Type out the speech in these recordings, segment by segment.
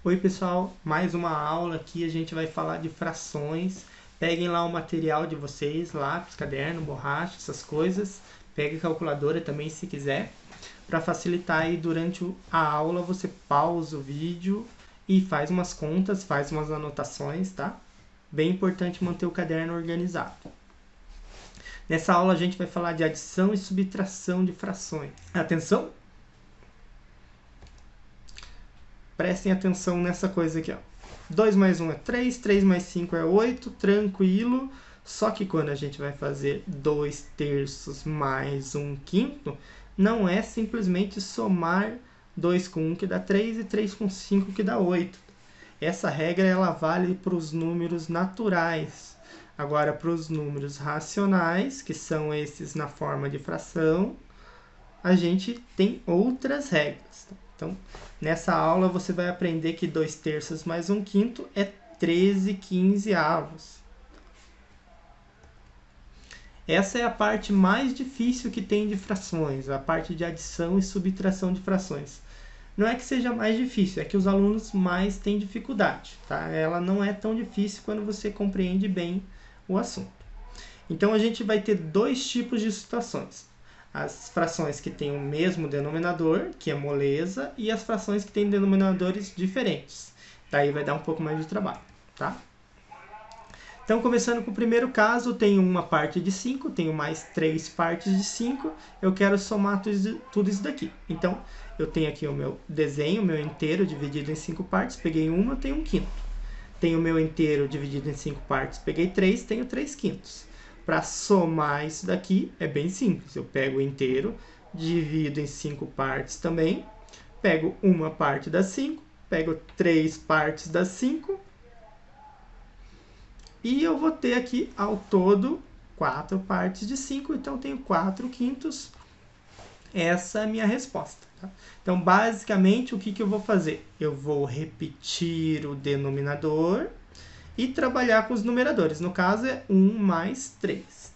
Oi pessoal, mais uma aula aqui, a gente vai falar de frações. Peguem lá o material de vocês, lápis, caderno, borracha, essas coisas. Pegue a calculadora também se quiser. Para facilitar aí durante a aula, você pausa o vídeo e faz umas contas, faz umas anotações, tá? Bem importante manter o caderno organizado. Nessa aula a gente vai falar de adição e subtração de frações. Atenção! Prestem atenção nessa coisa aqui, ó. 2 mais 1 é 3, 3 mais 5 é 8, tranquilo. Só que quando a gente vai fazer 2 terços mais 1 quinto, não é simplesmente somar 2 com 1 que dá 3 e 3 com 5 que dá 8. Essa regra ela vale para os números naturais. Agora, para os números racionais, que são esses na forma de fração, a gente tem outras regras. Então, nessa aula você vai aprender que 2 terços mais 1 quinto é 13 quinzeavos. Essa é a parte mais difícil que tem de frações, a parte de adição e subtração de frações. Não é que seja mais difícil, é que os alunos mais têm dificuldade, tá? Ela não é tão difícil quando você compreende bem o assunto. Então, a gente vai ter dois tipos de situações. As frações que têm o mesmo denominador, que é moleza, e as frações que têm denominadores diferentes. Daí vai dar um pouco mais de trabalho, tá? Então, começando com o primeiro caso, tenho uma parte de 5, tenho mais 3 partes de 5, eu quero somar tudo isso daqui. Então, eu tenho aqui o meu desenho, o meu inteiro dividido em 5 partes, peguei uma, eu tenho 1 quinto. Tenho o meu inteiro dividido em 5 partes, peguei 3, tenho 3 quintos. Para somar isso daqui é bem simples. Eu pego o inteiro, divido em 5 partes também, pego uma parte das 5, pego 3 partes das 5 e eu vou ter aqui ao todo 4 partes de 5, então eu tenho 4 quintos. Essa é a minha resposta. Tá? Então, basicamente, o que eu vou fazer? Eu vou repetir o denominador e trabalhar com os numeradores. No caso, é 1 mais 3.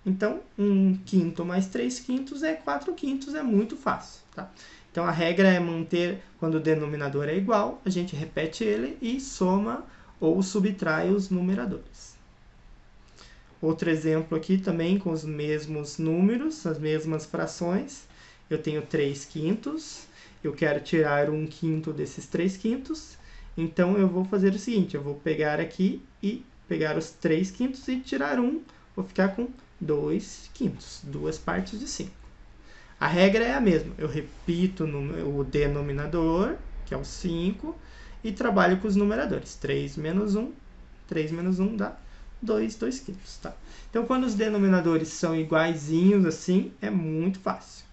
Então, 1 quinto mais 3 quintos é 4 quintos, é muito fácil. Tá? Então, a regra é manter, quando o denominador é igual, a gente repete ele e soma ou subtrai os numeradores. Outro exemplo aqui também com os mesmos números, as mesmas frações. Eu tenho 3 quintos, eu quero tirar 1 quinto desses 3 quintos. Então, eu vou fazer o seguinte, eu vou pegar aqui e pegar os 3 quintos e tirar 1. Vou ficar com 2 quintos, 2 partes de 5. A regra é a mesma. Eu repito o denominador, que é o 5, e trabalho com os numeradores. 3 menos 1 dá 2 quintos. Tá? Então, quando os denominadores são iguaizinhos assim, é muito fácil.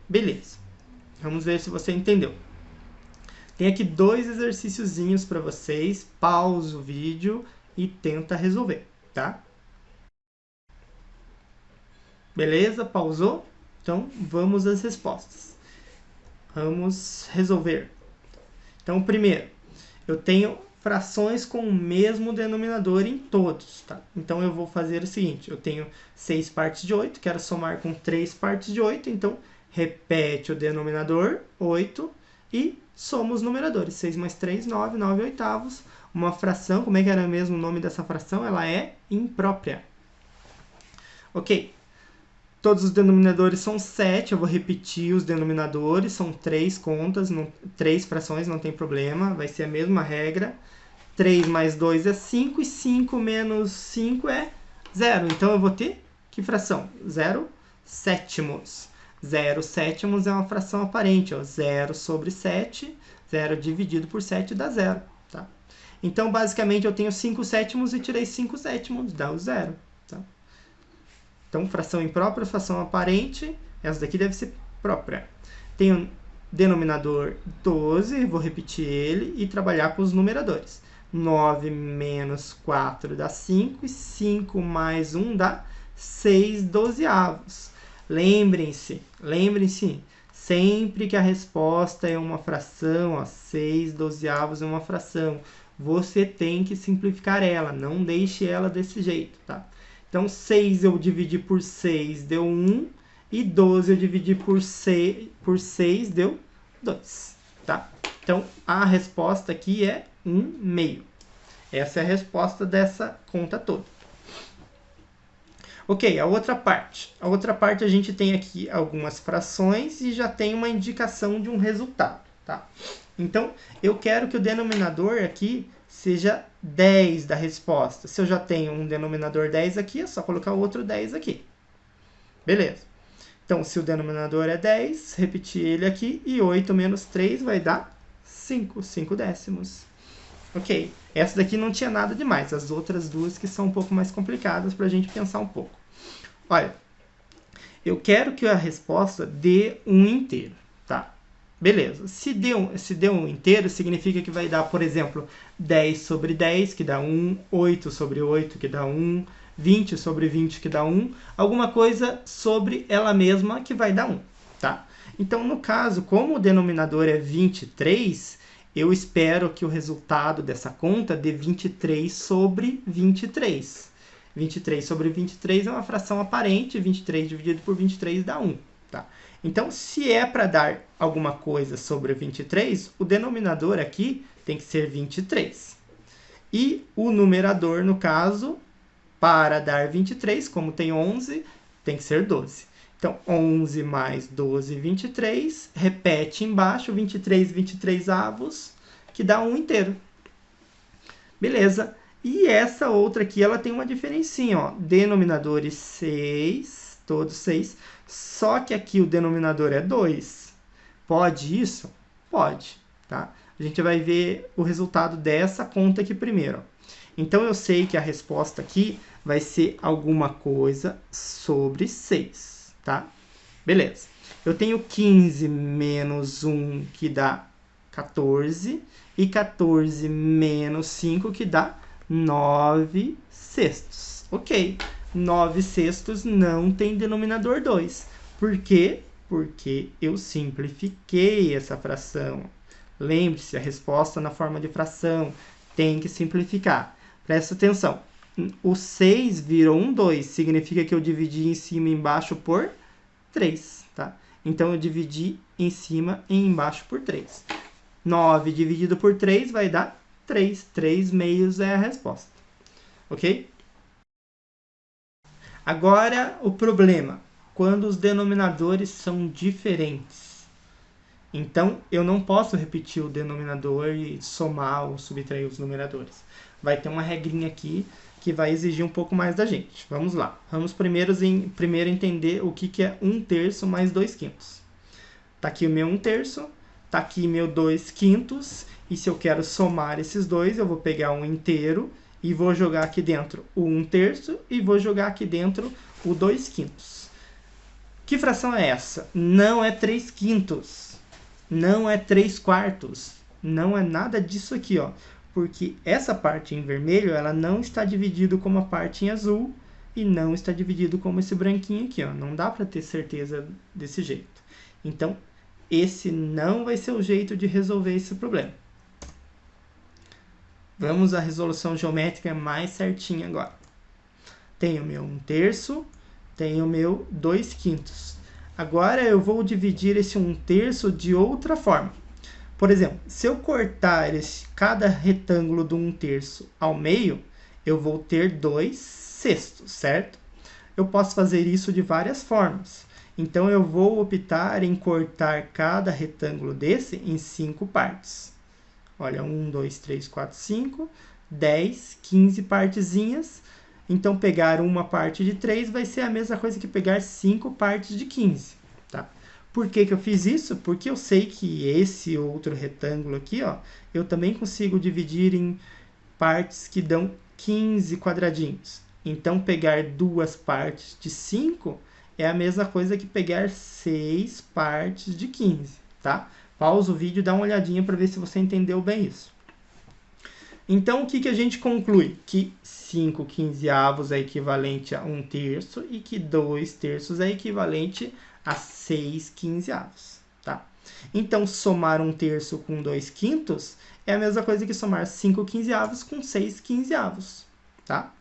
Beleza. Vamos ver se você entendeu. Tem aqui 2 exercíciozinhos para vocês. Pausa o vídeo e tenta resolver, tá? Beleza? Pausou? Então, vamos às respostas. Vamos resolver. Então, primeiro, eu tenho frações com o mesmo denominador em todos, tá? Então, eu vou fazer o seguinte. Eu tenho 6 partes de 8, quero somar com 3 partes de 8. Então, repete o denominador, 8, e soma os numeradores. 6 mais 3, 9, 9 oitavos. Uma fração, como é que era mesmo o nome dessa fração? Ela é imprópria. Ok. Todos os denominadores são 7, eu vou repetir os denominadores, são 3 contas, 3 frações, não tem problema, vai ser a mesma regra. 3 mais 2 é 5 e 5 menos 5 é 0. Então, eu vou ter que fração? 0 sétimos. 0 sétimos é uma fração aparente, ó. 0 sobre 7, 0 dividido por 7 dá 0. Tá? Então, basicamente, eu tenho 5 sétimos e tirei 5 sétimos, dá o 0. Tá? Então, fração imprópria, fração aparente, essa daqui deve ser própria. Tenho denominador 12, vou repetir ele e trabalhar com os numeradores. 9 menos 4 dá 5, e 5 mais 1 dá 6 dozeavos. Lembrem-se, sempre que a resposta é uma fração, ó, 6 dozeavos é uma fração, você tem que simplificar ela, não deixe ela desse jeito, tá? Então, 6 eu dividi por 6 deu 1, e 12 eu dividi por 6 deu 2, tá? Então, a resposta aqui é 1/2. Essa é a resposta dessa conta toda. Ok, a outra parte. A outra parte a gente tem aqui algumas frações e já tem uma indicação de um resultado, tá? Então, eu quero que o denominador aqui seja 10 da resposta. Se eu já tenho um denominador 10 aqui, é só colocar outro 10 aqui. Beleza. Então, se o denominador é 10, repetir ele aqui, e 8 menos 3 vai dar 5, 5 décimos. Ok, essa daqui não tinha nada demais, as outras duas que são um pouco mais complicadas para a gente pensar um pouco. Olha, eu quero que a resposta dê um inteiro, tá? Beleza, se deu um inteiro, significa que vai dar, por exemplo, 10 sobre 10, que dá 1, 8 sobre 8, que dá 1, 20 sobre 20, que dá 1, alguma coisa sobre ela mesma que vai dar 1, tá? Então, no caso, como o denominador é 23, eu espero que o resultado dessa conta dê 23 sobre 23. 23 sobre 23 é uma fração aparente, 23 dividido por 23 dá 1. Tá? Então, se é para dar alguma coisa sobre 23, o denominador aqui tem que ser 23. E o numerador, no caso, para dar 23, como tem 11, tem que ser 12. Então, 11 mais 12, 23. Repete embaixo, 23, 23 avos, que dá 1 inteiro. Beleza. E essa outra aqui, ela tem uma diferencinha, ó. Denominadores 6, todos 6. Só que aqui o denominador é 2. Pode isso? Pode, tá? A gente vai ver o resultado dessa conta aqui primeiro, ó. Então, eu sei que a resposta aqui vai ser alguma coisa sobre 6, tá? Beleza. Eu tenho 15 menos 1, que dá 14, e 14 menos 5, que dá 9 sextos. Ok, 9 sextos não tem denominador 2. Por quê? Porque eu simplifiquei essa fração. Lembre-se, a resposta na forma de fração tem que simplificar. Presta atenção. O 6 virou um 2. Significa que eu dividi em cima e embaixo por 3. Tá? Então, eu dividi em cima e embaixo por 3. 9 dividido por 3 vai dar 3. 3 meios é a resposta. Ok? Agora, o problema. Quando os denominadores são diferentes. Então, eu não posso repetir o denominador e somar ou subtrair os numeradores. Vai ter uma regrinha aqui que vai exigir um pouco mais da gente. Vamos lá. Vamos primeiro entender o que é 1/3 mais 2/5. Tá aqui o meu 1/3, tá aqui meu 2/5, e se eu quero somar esses dois, eu vou pegar um inteiro e vou jogar aqui dentro o 1/3 e vou jogar aqui dentro o 2/5. Que fração é essa? Não é 3/5. Não é 3/4. Não é nada disso aqui, ó. Porque essa parte em vermelho, ela não está dividida como a parte em azul e não está dividido como esse branquinho aqui, ó. Não dá para ter certeza desse jeito. Então, esse não vai ser o jeito de resolver esse problema. Vamos à resolução geométrica mais certinha agora. Tenho o meu 1/3, tenho o meu 2/5. Agora, eu vou dividir esse 1/3 de outra forma. Por exemplo, se eu cortar cada retângulo do 1/3 ao meio, eu vou ter 2 sextos, certo? Eu posso fazer isso de várias formas. Então, eu vou optar em cortar cada retângulo desse em 5 partes. Olha, 1, 2, 3, 4, 5, 10, 15 partezinhas. Então, pegar uma parte de 3 vai ser a mesma coisa que pegar 5 partes de 15, tá? Por que eu fiz isso? Porque eu sei que esse outro retângulo aqui, ó, eu também consigo dividir em partes que dão 15 quadradinhos. Então, pegar duas partes de 5 é a mesma coisa que pegar 6 partes de 15, tá? Pausa o vídeo e dá uma olhadinha para ver se você entendeu bem isso. Então, o que a gente conclui? Que 5/15 é equivalente a 1/3 e que 2/3 é equivalente a 6/15, tá? Então, somar 1/3 com 2/5 é a mesma coisa que somar 5/15 com 6/15, tá?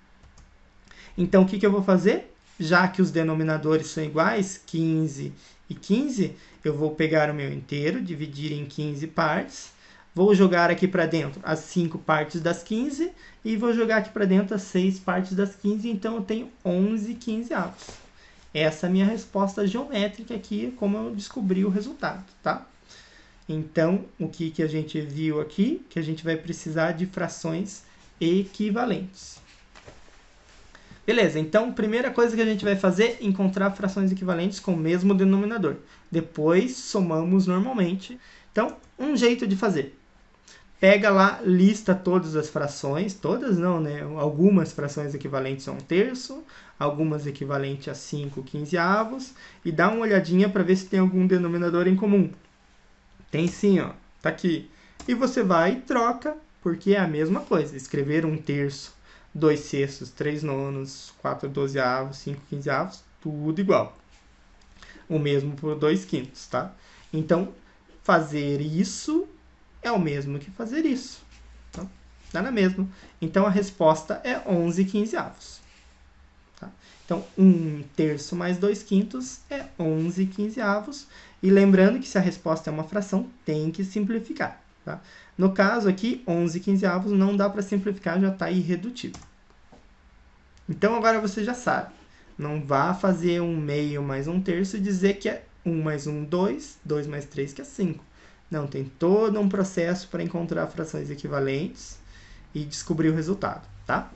Então, o que eu vou fazer? Já que os denominadores são iguais, 15 e 15, eu vou pegar o meu inteiro, dividir em 15 partes. Vou jogar aqui para dentro as 5 partes das 15 e vou jogar aqui para dentro as 6 partes das 15, então eu tenho 11 quinzeavos. Essa é a minha resposta geométrica aqui, como eu descobri o resultado, tá? Então, o que a gente viu aqui? Que a gente vai precisar de frações equivalentes. Beleza, então, primeira coisa que a gente vai fazer é encontrar frações equivalentes com o mesmo denominador. Depois, somamos normalmente. Então, um jeito de fazer. Pega lá, lista todas as frações, todas não, né? Algumas frações equivalentes a 1/3, algumas equivalentes a 5 quinzeavos, e dá uma olhadinha para ver se tem algum denominador em comum. Tem sim, ó, tá aqui. E você vai e troca, porque é a mesma coisa. Escrever 1/3, 2/6, 3/9, 4/12, 5 quinzeavos, tudo igual. O mesmo por 2/5, tá? Então, fazer isso é o mesmo que fazer isso. Tá? Dá na mesma. Então, a resposta é 11 quinzeavos. Tá? Então, 1/3 mais 2/5 é 11 quinzeavos. E lembrando que se a resposta é uma fração, tem que simplificar. Tá? No caso aqui, 11 quinzeavos não dá para simplificar, já está irredutível. Então, agora você já sabe. Não vá fazer 1/2 mais 1/3 e dizer que é 1 mais 1, 2, 2 mais 3, que é 5. Não, tem todo um processo para encontrar frações equivalentes e descobrir o resultado, tá?